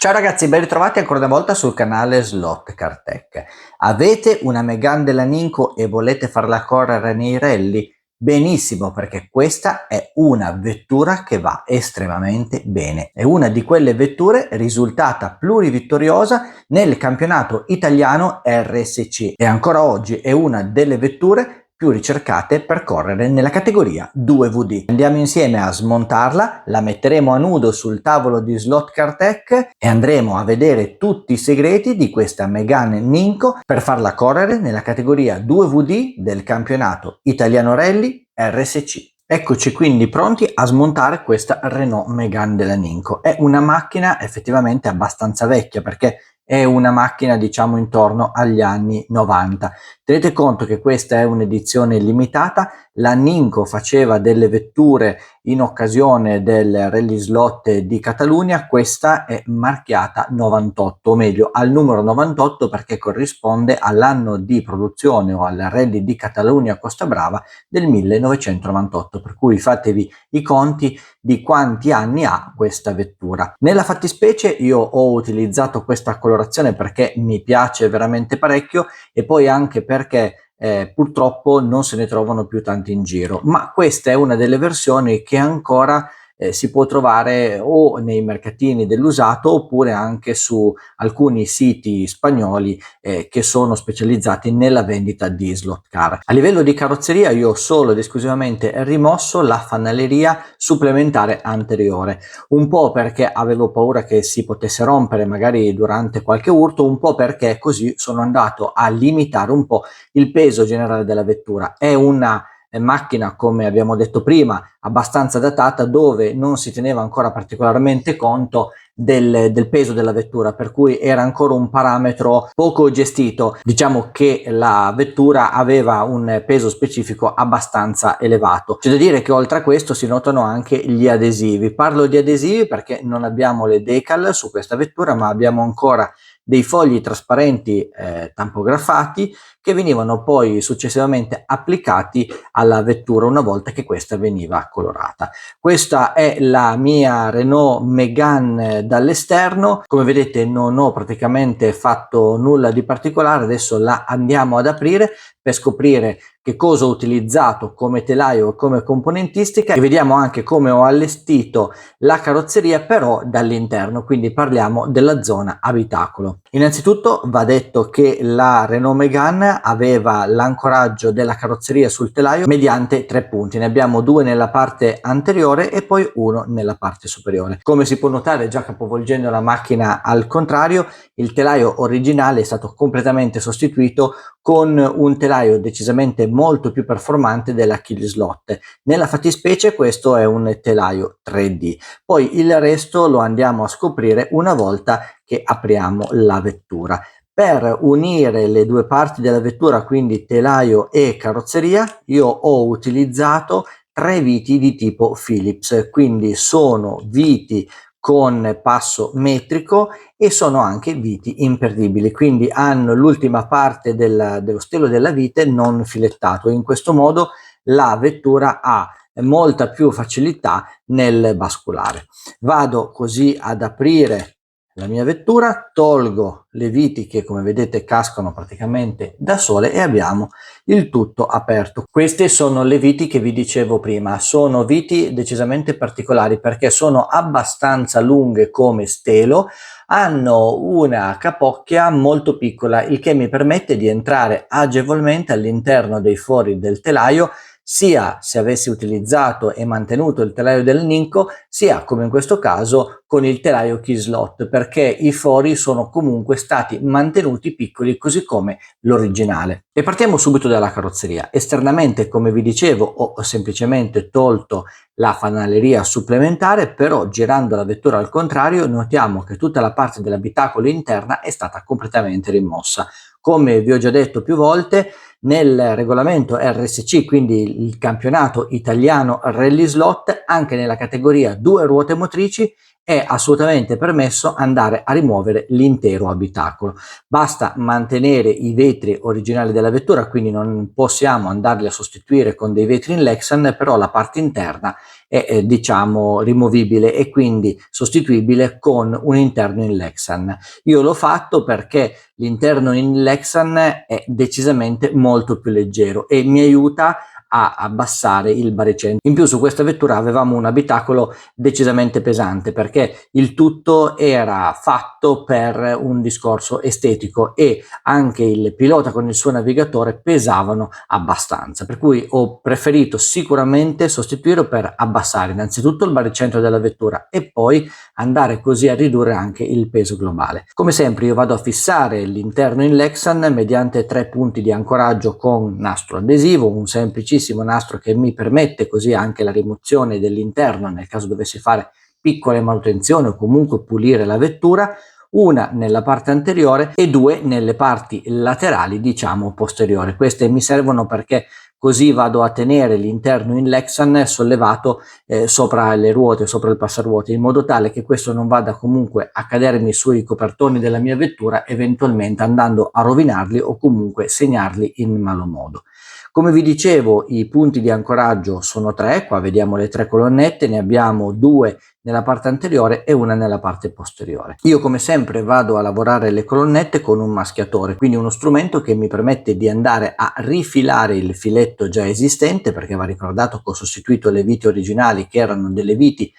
Ciao ragazzi, ben ritrovati ancora una volta sul canale Slot Car Tech. Avete una Megane della Ninco e volete farla correre nei rally? Benissimo, perché questa è una vettura che va estremamente bene. È una di quelle vetture risultata plurivittoriosa nel campionato italiano RSC e ancora oggi è una delle vetture più ricercate per correre nella categoria 2VD. Andiamo insieme a smontarla, la metteremo a nudo sul tavolo di Slot Car Tech e andremo a vedere tutti i segreti di questa Megane Ninco per farla correre nella categoria 2VD del campionato italiano rally RSC. Eccoci quindi pronti a smontare questa Renault Megane della Ninco. È una macchina effettivamente abbastanza vecchia perché è una macchina diciamo intorno agli anni 90. Tenete conto che questa è un'edizione limitata, la Ninco faceva delle vetture in occasione del Rally Slot di Catalunya, questa è marchiata 98, o meglio al numero 98 perché corrisponde all'anno di produzione o al Rally di Catalunya Costa Brava del 1998, per cui fatevi i conti di quanti anni ha questa vettura. Nella fattispecie io ho utilizzato questa colorazione perché mi piace veramente parecchio e poi anche perché purtroppo non se ne trovano più tanti in giro, ma questa è una delle versioni che ancora si può trovare o nei mercatini dell'usato oppure anche su alcuni siti spagnoli che sono specializzati nella vendita di slot car. A livello di carrozzeria io ho solo ed esclusivamente rimosso la fanaleria supplementare anteriore, un po' perché avevo paura che si potesse rompere magari durante qualche urto, un po' perché così sono andato a limitare un po' il peso generale della vettura. È una macchina, come abbiamo detto prima, abbastanza datata, dove non si teneva ancora particolarmente conto del peso della vettura, per cui era ancora un parametro poco gestito. Diciamo che la vettura aveva un peso specifico abbastanza elevato. C'è da dire che oltre a questo si notano anche gli adesivi. Parlo di adesivi perché non abbiamo le decal su questa vettura, ma abbiamo ancora dei fogli trasparenti tampografati che venivano poi successivamente applicati alla vettura una volta che questa veniva colorata. Questa è la mia Renault Megane dall'esterno. Come vedete non ho praticamente fatto nulla di particolare, adesso la andiamo ad aprire per scoprire che cosa ho utilizzato come telaio e come componentistica e vediamo anche come ho allestito la carrozzeria però dall'interno, quindi parliamo della zona abitacolo. Innanzitutto va detto che la Renault Megane aveva l'ancoraggio della carrozzeria sul telaio mediante 3 punti, ne abbiamo 2 nella parte anteriore e poi uno nella parte superiore. Come si può notare, già capovolgendo la macchina al contrario, il telaio originale è stato completamente sostituito con un telaio decisamente molto più performante della Kill Slot. Nella fattispecie questo è un telaio 3D, poi il resto lo andiamo a scoprire una volta che apriamo la vettura. Per unire le due parti della vettura, quindi telaio e carrozzeria, io ho utilizzato 3 viti di tipo Phillips, quindi sono viti con passo metrico e sono anche viti imperdibili, quindi hanno l'ultima parte dello stelo della vite non filettato. In questo modo la vettura ha molta più facilità nel basculare. Vado così ad aprire la mia vettura, tolgo le viti che come vedete cascano praticamente da sole e abbiamo il tutto aperto. Queste sono le viti che vi dicevo prima, sono viti decisamente particolari perché sono abbastanza lunghe come stelo, hanno una capocchia molto piccola, il che mi permette di entrare agevolmente all'interno dei fori del telaio, sia se avessi utilizzato e mantenuto il telaio del Ninco, sia come in questo caso con il telaio Key Slot, perché i fori sono comunque stati mantenuti piccoli così come l'originale. E partiamo subito dalla carrozzeria. Esternamente, come vi dicevo, ho semplicemente tolto la fanaleria supplementare, però girando la vettura al contrario notiamo che tutta la parte dell'abitacolo interna è stata completamente rimossa. Come vi ho già detto più volte, nel regolamento RSC, quindi il campionato italiano Rally Slot, anche nella categoria 2 ruote motrici è assolutamente permesso andare a rimuovere l'intero abitacolo. Basta mantenere i vetri originali della vettura, quindi non possiamo andarli a sostituire con dei vetri in Lexan, però la parte interna è diciamo rimovibile e quindi sostituibile con un interno in Lexan. Io l'ho fatto perché l'interno in Lexan è decisamente molto più leggero e mi aiuta a abbassare il baricentro. In più su questa vettura avevamo un abitacolo decisamente pesante perché il tutto era fatto per un discorso estetico e anche il pilota con il suo navigatore pesavano abbastanza, per cui ho preferito sicuramente sostituirlo per abbassare innanzitutto il baricentro della vettura e poi andare così a ridurre anche il peso globale. Come sempre io vado a fissare l'interno in Lexan mediante 3 punti di ancoraggio con nastro adesivo, un semplicissimo nastro che mi permette così anche la rimozione dell'interno nel caso dovessi fare piccole manutenzioni o comunque pulire la vettura, una nella parte anteriore e 2 nelle parti laterali diciamo posteriori. Queste mi servono perché così vado a tenere l'interno in Lexan sollevato sopra le ruote, sopra il passaruote, in modo tale che questo non vada comunque a cadermi sui copertoni della mia vettura, eventualmente andando a rovinarli o comunque segnarli in malo modo. Come vi dicevo, i punti di ancoraggio sono 3, qua vediamo le 3 colonnette, ne abbiamo 2 nella parte anteriore e una nella parte posteriore. Io come sempre vado a lavorare le colonnette con un maschiatore, quindi uno strumento che mi permette di andare a rifilare il filetto già esistente, perché va ricordato che ho sostituito le viti originali che erano delle viti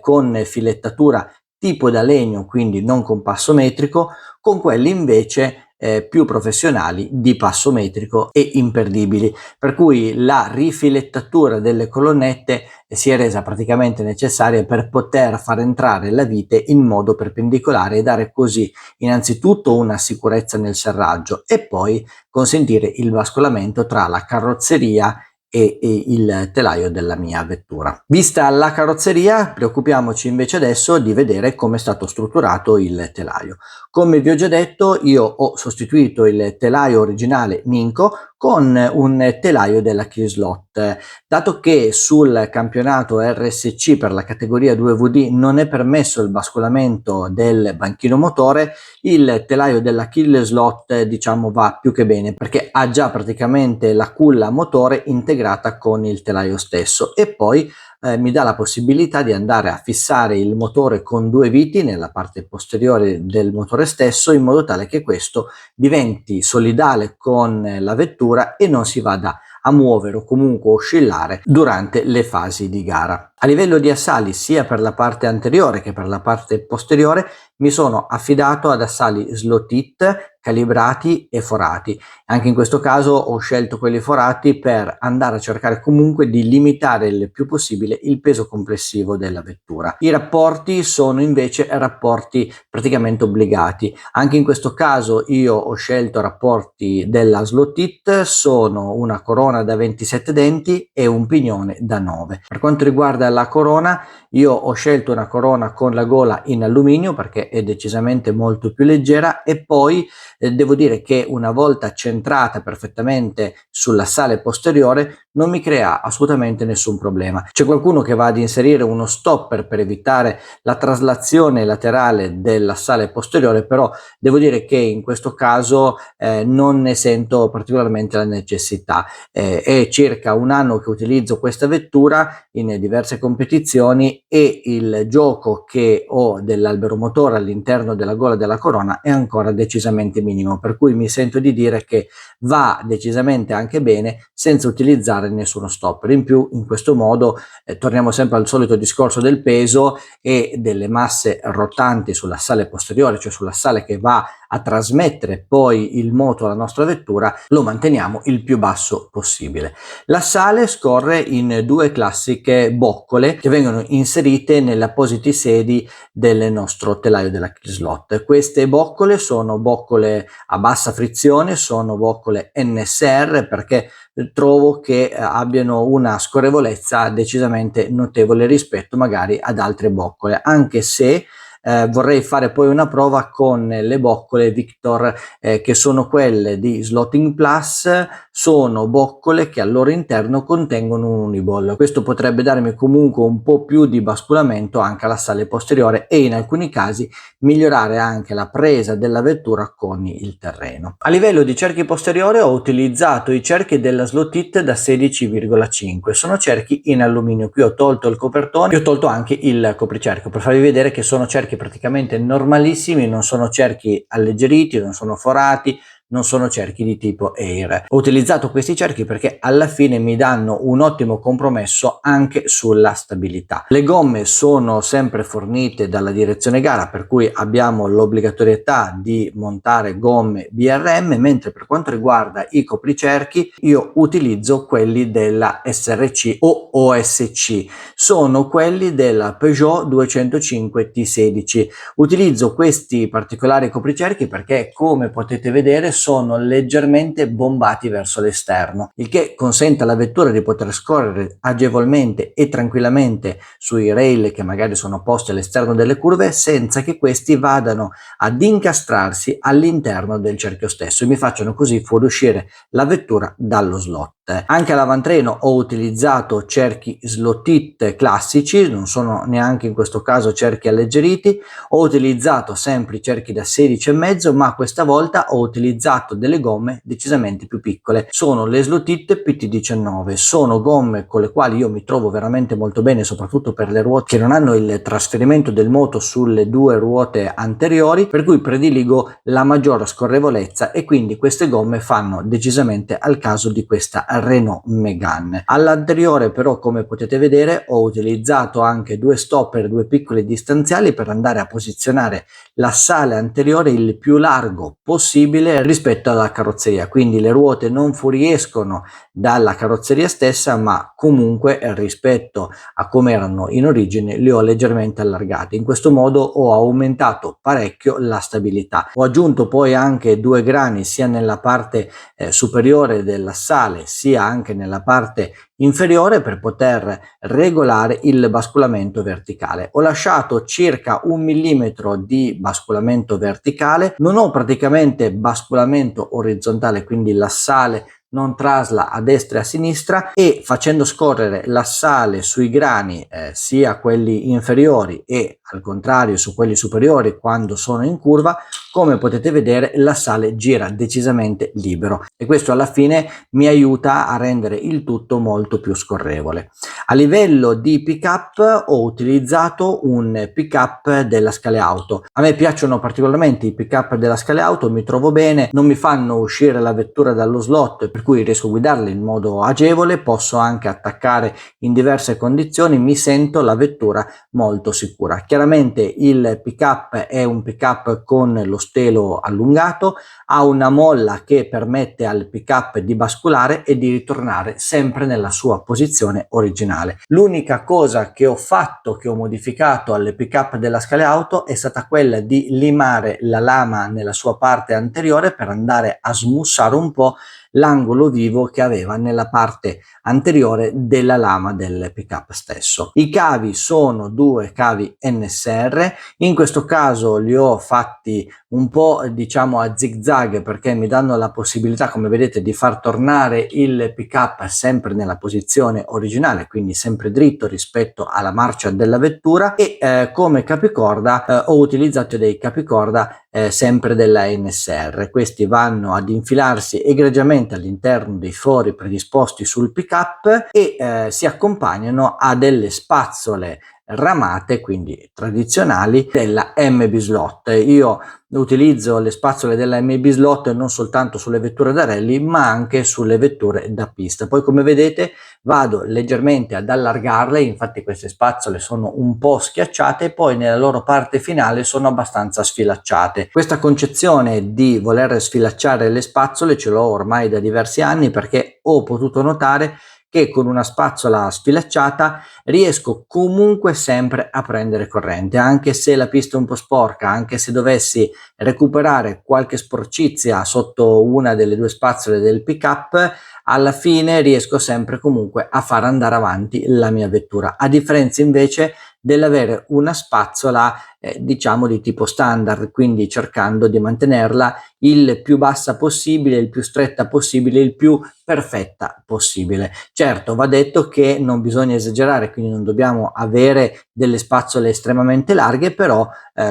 con filettatura tipo da legno, quindi non con passo metrico, con quelli invece più professionali di passo metrico e imperdibili, per cui la rifilettatura delle colonnette si è resa praticamente necessaria per poter far entrare la vite in modo perpendicolare e dare così innanzitutto una sicurezza nel serraggio e poi consentire il bascolamento tra la carrozzeria e il telaio della mia vettura. Vista la carrozzeria, preoccupiamoci invece adesso di vedere come è stato strutturato il telaio. Come vi ho già detto, io ho sostituito il telaio originale Minco con un telaio della K-Slot. Dato che sul campionato RSC per la categoria 2VD non è permesso il bascolamento del banchino motore, il telaio della K-Slot diciamo va più che bene perché ha già praticamente la culla motore integrata con il telaio stesso e poi mi dà la possibilità di andare a fissare il motore con 2 viti nella parte posteriore del motore stesso in modo tale che questo diventi solidale con la vettura e non si vada a muovere o comunque oscillare durante le fasi di gara. A livello di assali sia per la parte anteriore che per la parte posteriore mi sono affidato ad assali slot it calibrati e forati. Anche in questo caso ho scelto quelli forati per andare a cercare comunque di limitare il più possibile il peso complessivo della vettura. I rapporti sono invece rapporti praticamente obbligati. Anche in questo caso io ho scelto rapporti della slot it, sono una corona da 27 denti e un pignone da 9. Per quanto riguarda la corona, io ho scelto una corona con la gola in alluminio perché è decisamente molto più leggera e poi devo dire che una volta centrata perfettamente sull'assale posteriore non mi crea assolutamente nessun problema. C'è qualcuno che va ad inserire uno stopper per evitare la traslazione laterale dell'assale posteriore, però devo dire che in questo caso non ne sento particolarmente la necessità. È circa un anno che utilizzo questa vettura in diverse competizioni e il gioco che ho dell'albero motore all'interno della gola della corona è ancora decisamente minimo, per cui mi sento di dire che va decisamente anche bene senza utilizzare nessuno stopper. In più in questo modo torniamo sempre al solito discorso del peso e delle masse rotanti sull'assale posteriore, cioè sull'assale che va a trasmettere poi il moto alla nostra vettura, lo manteniamo il più basso possibile. L'assale scorre in 2 classiche boccole che vengono inserite nelle appositi sedi del nostro telaio della K-Slot. Queste boccole sono boccole a bassa frizione, sono boccole NSR perché trovo che abbiano una scorrevolezza decisamente notevole rispetto magari ad altre boccole, anche se vorrei fare poi una prova con le boccole Victor, che sono quelle di Slotting Plus. Sono boccole che al loro interno contengono un Uniball. Questo potrebbe darmi comunque un po' più di basculamento anche alla sale posteriore e in alcuni casi migliorare anche la presa della vettura con il terreno. A livello di cerchi posteriore ho utilizzato i cerchi della Slotit da 16,5. Sono cerchi in alluminio. Qui ho tolto il copertone e ho tolto anche il copricerchio per farvi vedere che sono cerchi praticamente normalissimi, non sono cerchi alleggeriti, non sono forati, non sono cerchi di tipo Air. Ho utilizzato questi cerchi perché alla fine mi danno un ottimo compromesso anche sulla stabilità. Le gomme sono sempre fornite dalla direzione gara, per cui abbiamo l'obbligatorietà di montare gomme BRM, mentre per quanto riguarda i copricerchi io utilizzo quelli della SRC o OSC, sono quelli della Peugeot 205 T16. Utilizzo questi particolari copricerchi perché, come potete vedere, sono leggermente bombati verso l'esterno, il che consente alla vettura di poter scorrere agevolmente e tranquillamente sui rail che magari sono posti all'esterno delle curve senza che questi vadano ad incastrarsi all'interno del cerchio stesso e mi facciano così fuoriuscire la vettura dallo slot. Anche all'avantreno ho utilizzato cerchi Slotit classici, non sono neanche in questo caso cerchi alleggeriti. Ho utilizzato sempre i cerchi da 16,5, ma questa volta ho utilizzato delle gomme decisamente più piccole. Sono le Slotit PT19, sono gomme con le quali io mi trovo veramente molto bene, soprattutto per le ruote che non hanno il trasferimento del moto sulle due ruote anteriori, per cui prediligo la maggiore scorrevolezza e quindi queste gomme fanno decisamente al caso di questa Renault Megane. All'anteriore però, come potete vedere, ho utilizzato anche due stopper, due piccoli distanziali per andare a posizionare l'assale anteriore il più largo possibile rispetto alla carrozzeria, quindi le ruote non fuoriescono dalla carrozzeria stessa, ma comunque rispetto a come erano in origine le ho leggermente allargate. In questo modo ho aumentato parecchio la stabilità. Ho aggiunto poi anche due grani sia nella parte superiore dell'assale sia anche nella parte inferiore per poter regolare il basculamento verticale. Ho lasciato circa 1 millimetro di basculamento verticale, non ho praticamente basculamento orizzontale, quindi l'assale non trasla a destra e a sinistra, e facendo scorrere l'assale sui grani sia quelli inferiori e al contrario su quelli superiori quando sono in curva, come potete vedere l'assale gira decisamente libero e questo alla fine mi aiuta a rendere il tutto molto più scorrevole. A livello di pick up ho utilizzato un pick up della Scale Auto. A me piacciono particolarmente i pick up della Scale Auto, mi trovo bene, non mi fanno uscire la vettura dallo slot, per cui riesco a guidarla in modo agevole, posso anche attaccare in diverse condizioni, mi sento la vettura molto sicura. Chiaramente il pick up è un pick up con lo stelo allungato, ha una molla che permette al pick up di basculare e di ritornare sempre nella sua posizione originale. L'unica cosa che ho fatto, che ho modificato alle pick up della Scale Auto è stata quella di limare la lama nella sua parte anteriore per andare a smussare un po' l'angolo vivo che aveva nella parte anteriore della lama del pickup stesso. I cavi sono due cavi NSR, in questo caso li ho fatti un po' diciamo a zig zag perché mi danno la possibilità, come vedete, di far tornare il pickup sempre nella posizione originale, quindi sempre dritto rispetto alla marcia della vettura, e come capicorda ho utilizzato dei capicorda sempre della NSR. Questi vanno ad infilarsi egregiamente all'interno dei fori predisposti sul pickup e si accompagnano a delle spazzole ramate, quindi tradizionali, della MB Slot. Io utilizzo le spazzole della MB Slot non soltanto sulle vetture da rally ma anche sulle vetture da pista. Poi, come vedete, vado leggermente ad allargarle, infatti queste spazzole sono un po' schiacciate e poi nella loro parte finale sono abbastanza sfilacciate. Questa concezione di voler sfilacciare le spazzole ce l'ho ormai da diversi anni perché ho potuto notare che con una spazzola sfilacciata riesco comunque sempre a prendere corrente, anche se la pista è un po' sporca, anche se dovessi recuperare qualche sporcizia sotto una delle due spazzole del pickup, alla fine riesco sempre comunque a far andare avanti la mia vettura, a differenza invece dell'avere una spazzola diciamo di tipo standard, quindi cercando di mantenerla il più bassa possibile, il più stretta possibile, il più perfetta possibile. Certo, va detto che non bisogna esagerare, quindi non dobbiamo avere delle spazzole estremamente larghe, però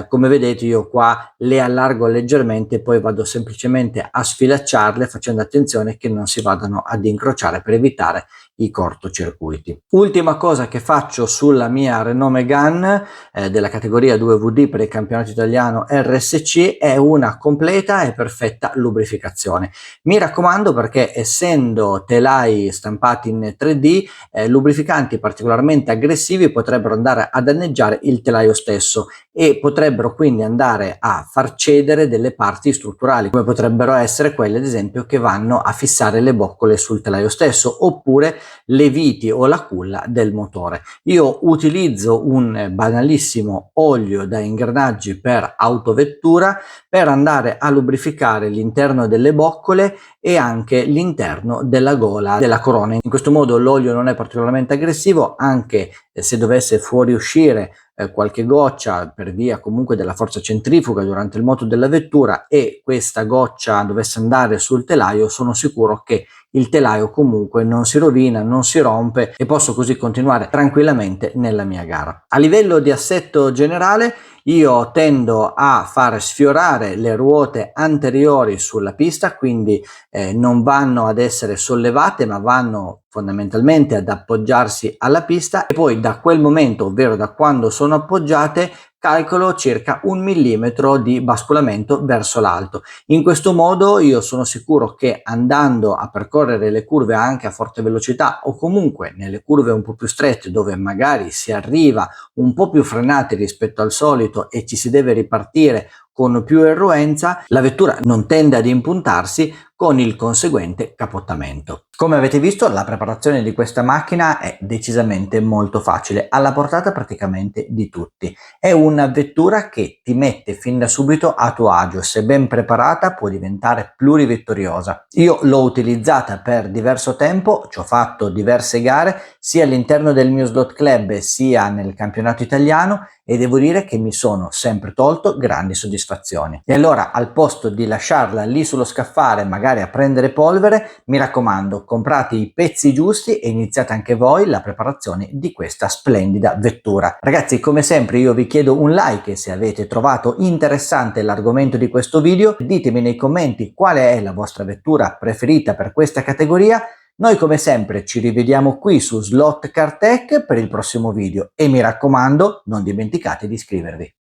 come vedete io qua le allargo leggermente e poi vado semplicemente a sfilacciarle facendo attenzione che non si vadano ad incrociare per evitare i cortocircuiti. Ultima cosa che faccio sulla mia Renault Megane della categoria 2VD per il campionato italiano RSC è una completa e perfetta lubrificazione. Mi raccomando, perché essendo telai stampati in 3D, lubrificanti particolarmente aggressivi potrebbero andare a danneggiare il telaio stesso e potrebbero quindi andare a far cedere delle parti strutturali, come potrebbero essere quelle ad esempio che vanno a fissare le boccole sul telaio stesso, oppure le viti o la culla del motore. Io utilizzo un banalissimo olio da ingranaggi per autovettura per andare a lubrificare l'interno delle boccole e anche l'interno della gola della corona. In questo modo l'olio non è particolarmente aggressivo, anche se dovesse fuoriuscire qualche goccia per via comunque della forza centrifuga durante il moto della vettura e questa goccia dovesse andare sul telaio, sono sicuro che il telaio comunque non si rovina, non si rompe e posso così continuare tranquillamente nella mia gara. A livello di assetto generale io tendo a far sfiorare le ruote anteriori sulla pista, quindi non vanno ad essere sollevate ma vanno fondamentalmente ad appoggiarsi alla pista, e poi da quel momento, ovvero da quando sono appoggiate, calcolo circa 1 millimetro di basculamento verso l'alto. In questo modo io sono sicuro che andando a percorrere le curve anche a forte velocità o comunque nelle curve un po' più strette dove magari si arriva un po' più frenati rispetto al solito e ci si deve ripartire con più irruenza, la vettura non tende ad impuntarsi con il conseguente capottamento. Come avete visto, la preparazione di questa macchina è decisamente molto facile, alla portata praticamente di tutti. È una vettura che ti mette fin da subito a tuo agio, se ben preparata può diventare plurivittoriosa. Io l'ho utilizzata per diverso tempo, ci ho fatto diverse gare sia all'interno del mio slot club sia nel campionato italiano e devo dire che mi sono sempre tolto grandi soddisfazioni. E allora, al posto di lasciarla lì sullo scaffale magari a prendere polvere, mi raccomando, comprate i pezzi giusti e iniziate anche voi la preparazione di questa splendida vettura. Ragazzi, come sempre io vi chiedo un like se avete trovato interessante l'argomento di questo video, ditemi nei commenti quale è la vostra vettura preferita per questa categoria. Noi come sempre ci rivediamo qui su Slot Car Tech per il prossimo video e mi raccomando, non dimenticate di iscrivervi.